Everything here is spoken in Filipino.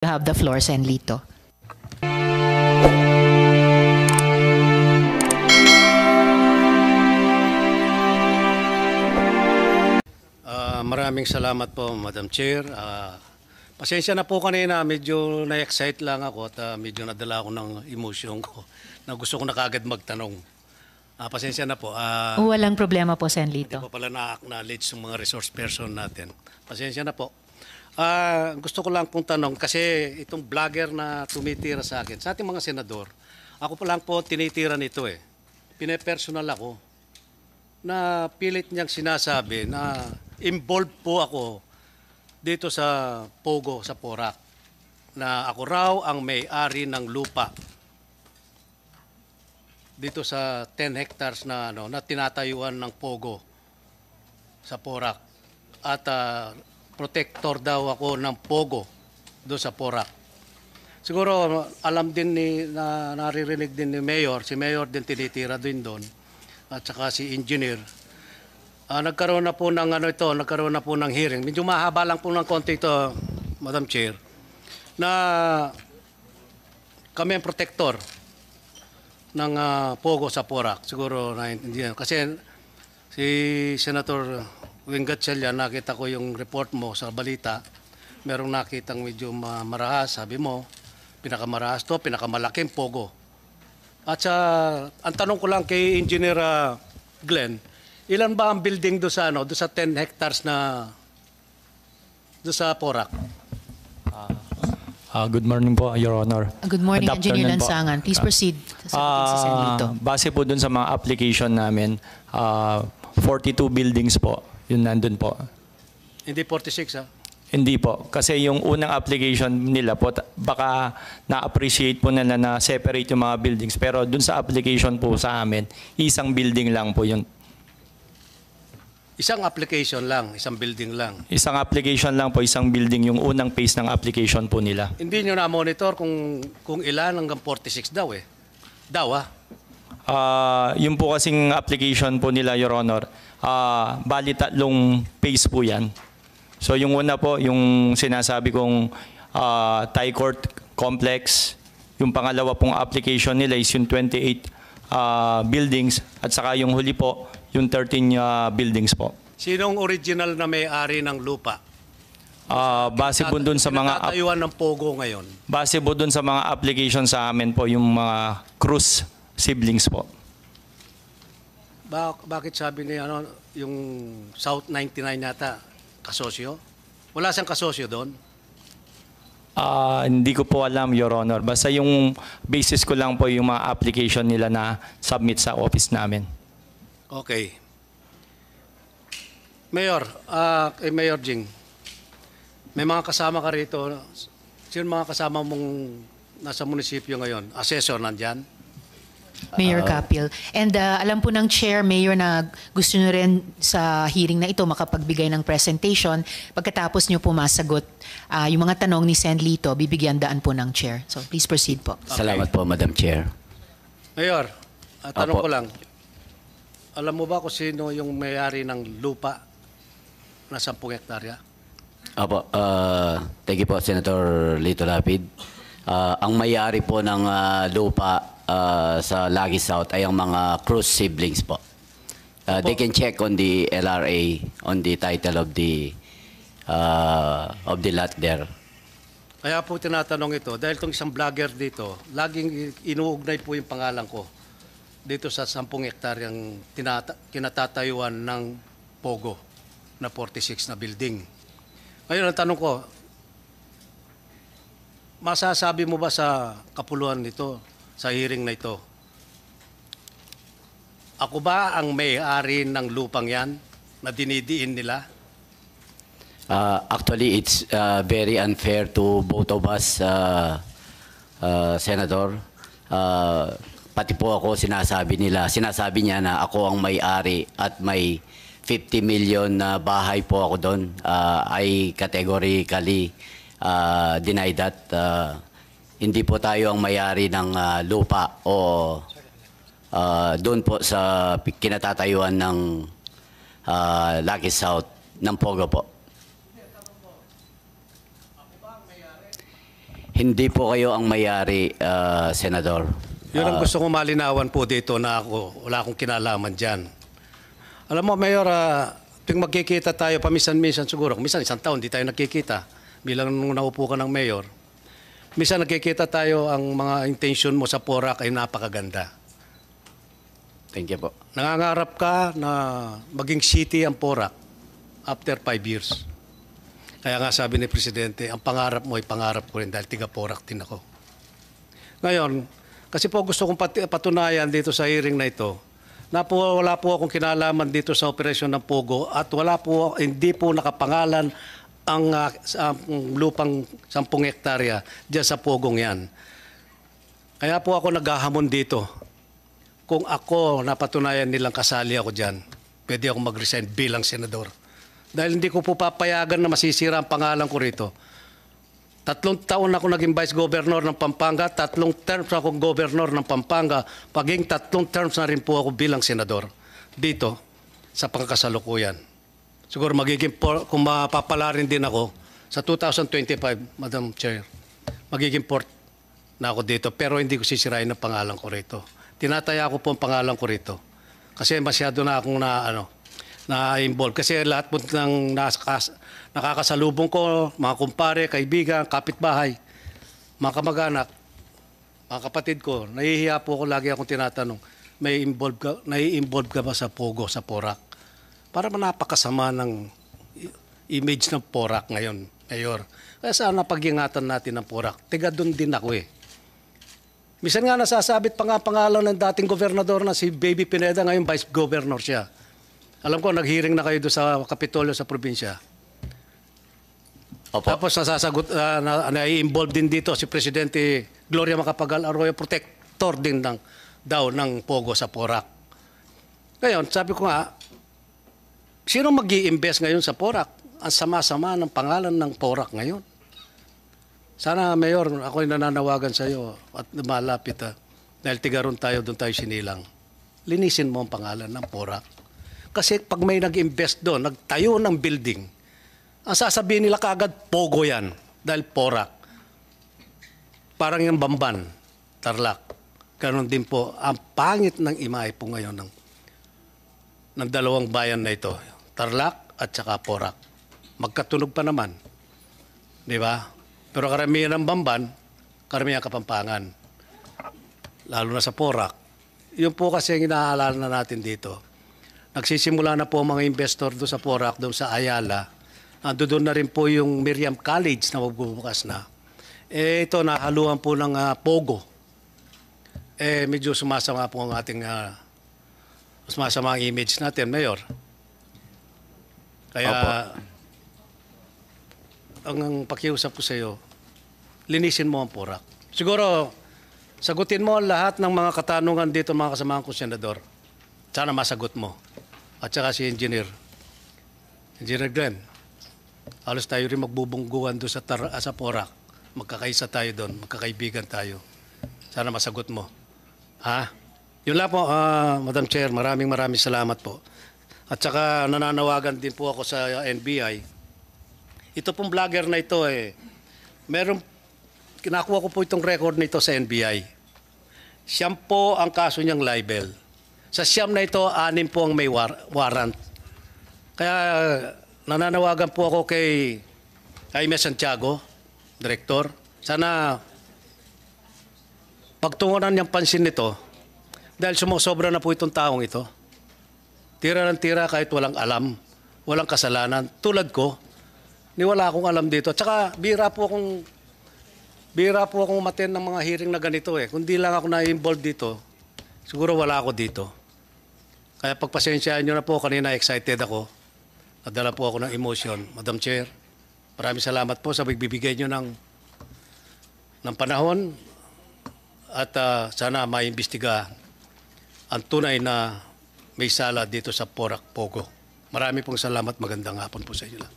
You have the floor, Sen. Lito. Maraming salamat po, Madam Chair. Pasensya na po kanina, medyo na-excite lang ako at medyo nadala ako ng emosyon ko na gusto ko na kagad magtanong. Pasensya na po. Walang problema po, Sen. Hindi Lito. po pala na-acknowledge yung mga resource person natin. Pasensya na po. Gusto ko lang pong tanong kasi itong vlogger na tumitira sa akin, sa ating mga senador, ako pa lang po tinitira nito eh. Pinepersonal ako na pilit niyang sinasabi na involved po ako dito sa Pogo, sa Porac, na ako raw ang may-ari ng lupa dito sa 10 hectares na na tinatayuan ng Pogo sa Porac, at protector daw ako ng Pogo doon sa Porac. Siguro alam din na naririnig din ni Mayor, si Mayor din tinitira din doon, at saka si Engineer. Nagkaroon na po ng nagkaroon na po ng hearing. Medyo mahaba lang po ng konti ito, Madam Chair, na kami ang protector ng Pogo sa Porac. Siguro naintindihan. Kasi si Senator Wing Gatchalian, nakita ko yung report mo sa balita. Merong nakitang medyo marahas, sabi mo, pinakamarahas to, pinakamalaking Pogo. At ang tanong ko lang kay Engineer Glenn, ilan ba ang building do sa do sa 10 hectares na do sa Porac? Good morning po, Your Honor. Good morning, Good Engineer afternoon po. Lansangan. Please proceed. Sasagutin si Sen. Lito. Base po dun sa mga application namin, 42 buildings po, yun nandun po. Hindi 46 ha? Hindi po, kasi yung unang application nila po, baka na-appreciate po nila na separate yung mga buildings. Pero dun sa application po sa amin, isang building lang po yun. Isang application lang, isang building lang. Isang application lang po, isang building, yung unang phase ng application po nila. Hindi nyo na-monitor kung ilan hanggang 46 daw eh. Daw ha? Yung po kasing application po nila, Your Honor, bali tatlong phase po yan. So yung una po, yung sinasabi kong Thai Court Complex, yung pangalawa pong application nila is yung 28 buildings, at saka yung huli po, yung 13 buildings po. Sinong original na may-ari ng lupa? Base po dun sa mga Pinatayuan ng Pogo ngayon. base po dun sa mga application sa amin po, yung mga Cruz siblings po. Bakit sabi niya yung South 99 yata kasosyo? Wala siyang kasosyo doon? Hindi ko po alam, Your Honor. Basta yung basis ko lang po yung mga application nila na submit sa office namin. Okay. Mayor, Mayor Jing, may mga kasama ka rito. Sino mga kasama mong nasa munisipyo ngayon? Assessor nandyan? Mayor Capil. And alam po ng Chair, Mayor, na gusto nyo rin sa hearing na ito makapagbigay ng presentation. Pagkatapos nyo po masagot yung mga tanong ni Sen. Lito, bibigyan daan po ng Chair. So please proceed po. Okay. Salamat po, Madam Chair. Mayor, tanong Opo. ko lang. Alam mo ba kung sino yung may-ari ng lupa na 10 hektarya? Opo, thank you po, Senator Lito Lapid. Ang may-ari po ng lupa sa Lagi South ay ang mga Cruz siblings po. They can check on the LRA, on the title of the lot there. Kaya po tinatanong ito, dahil itong isang vlogger dito, laging inuugnay po yung pangalan ko dito sa 10 hektaryang kinatatayuan ng Pogo na 46 na building. Ngayon, ang tanong ko, masasabi mo ba sa kapuluan nito, sa hearing na ito, ako ba ang may-ari ng lupang yan na dinidiin nila? Actually, it's very unfair to both of us, Senator. Pati po ako sinasabi niya na ako ang may-ari at may 50 million na bahay po ako doon. I categorically deny that. Hindi po tayo ang may-ari ng lupa o doon po sa kinatatayuan ng Lucky South ng Pogo po. Hindi po kayo ang may-ari, Senador. Yun ang gusto kong malinawan po dito na ako, wala akong kinalaman dyan. Alam mo, Mayor, tuwing magkikita tayo, paminsan-minsan siguro, minsan isang taon, di tayo nagkikita. Bilang nung naupo ka ng Mayor, minsan nagkikita tayo, ang mga intention mo sa Porac ay napakaganda. Thank you po. Nangangarap ka na maging city ang Porac after 5 years. Kaya nga sabi ni Presidente, ang pangarap mo ay pangarap ko rin dahil tiga Porac din ako. Ngayon, kasi po gusto kong patunayan dito sa hearing na ito, na wala po akong kinalaman dito sa operasyon ng Pogo at hindi po nakapangalan ang lupang 10 hektarya dyan sa Pogong yan. Kaya po ako naghahamon dito. Kung ako napatunayan nilang kasali ako dyan, pwede akong mag-resign bilang senador. Dahil hindi ko po papayagan na masisira ang pangalan ko rito. 3 taon ako naging Vice Governor ng Pampanga, 3 terms akong Governor ng Pampanga, paging 3 terms na rin po ako bilang senador dito sa pangkasalukuyan. Siguro kung mapapala rin din ako sa 2025, Madam Chair, magiging port na ako dito pero hindi ko sisirain ang pangalan ko rito. Tinataya ko po ang pangalan ko rito kasi masyado na akong na-involve. Kasi lahat po ng nakakasalubong ko, mga kumpare, kaibigan, kapitbahay, mga kamag-anak, mga kapatid ko, nahihiya po ako, lagi akong tinatanong, nai-involve ka ba sa Pogo, sa Porac? Para napakasama ng image ng Porac ngayon, Mayor. Kaya sana pag-ingatan natin ng Porac. Tiga doon din ako eh. Minsan nga nasasabit pa nga pangalan ng dating gobernador na si Baby Pineda, ngayon Vice Governor siya. Alam ko, nag-hearing na kayo doon sa Kapitolyo sa probinsya. Opo. Tapos na-involve din dito si Presidente Gloria Macapagal Arroyo, protector din daw ng Pogo sa Porac. Ngayon, sabi ko nga, sino mag-i-invest ngayon sa Porac? Ang sama-sama ng pangalan ng Porac ngayon. Sana, Mayor, ako'y nananawagan sa iyo at malapit dahil tigaron tayo, doon tayo sinilang. Linisin mo ang pangalan ng Porac. Kasi pag may nag-invest doon, nagtayo ng building, ang sasabihin nila kaagad, Pogo yan, dahil Porac. Parang yung Bamban, Tarlac. Ganon din po, ang pangit ng imahe po ngayon ng dalawang bayan na ito, Tarlac at saka Porac. Magkatunog pa naman. Di ba? Pero karamihan ng Bamban, karamihan Kapampangan. Lalo na sa Porac. Yun po kasi ang inaalala na natin dito. Nagsisimula na po ang mga investor doon sa Porac, doon sa Ayala. Doon na rin po yung Miriam College na magbubukas na. Ito, nahaluan po ng Pogo. Medyo sumasama po ang ating sumasama ang image natin, Mayor. Kaya, ang pakiusap ko sa iyo, linisin mo ang Porac. Siguro, sagutin mo lahat ng mga katanungan dito, mga kasamahan ko, Senador. Sana masagot mo. At saka si Engineer Glenn. Halos tayo rin magbubungguan doon sa Porac. Magkakaisa tayo doon, magkakaibigan tayo. Sana masagot mo. Yun lang po, Madam Chair, maraming salamat po. At saka nananawagan din po ako sa NBI. Ito pong vlogger na ito kinakuha ko po itong record nito sa NBI. Siyam po ang kaso niyang libel. Sa siyam na ito, 6 po ang may warrant. Kaya nananawagan po ako kay Jaime Santiago, Director. Sana pagtungunan niyang pansin nito dahil sumusobra na po itong taong ito. Tira ng tira kahit walang alam, walang kasalanan. Tulad ko, wala akong alam dito. Tsaka bira po akong umattend ng mga hearing na ganito eh. Kung di lang ako na-involved dito, siguro wala ako dito. Kaya pagpasensyaan nyo na po, kanina excited ako. Nadala po ako ng emotion. Madam Chair, maraming salamat po sa pagbibigay nyo ng panahon at sana maimbestiga ang tunay na may sala dito sa Porac, Pogo. Marami pong salamat. Magandang hapon po sa inyo lang.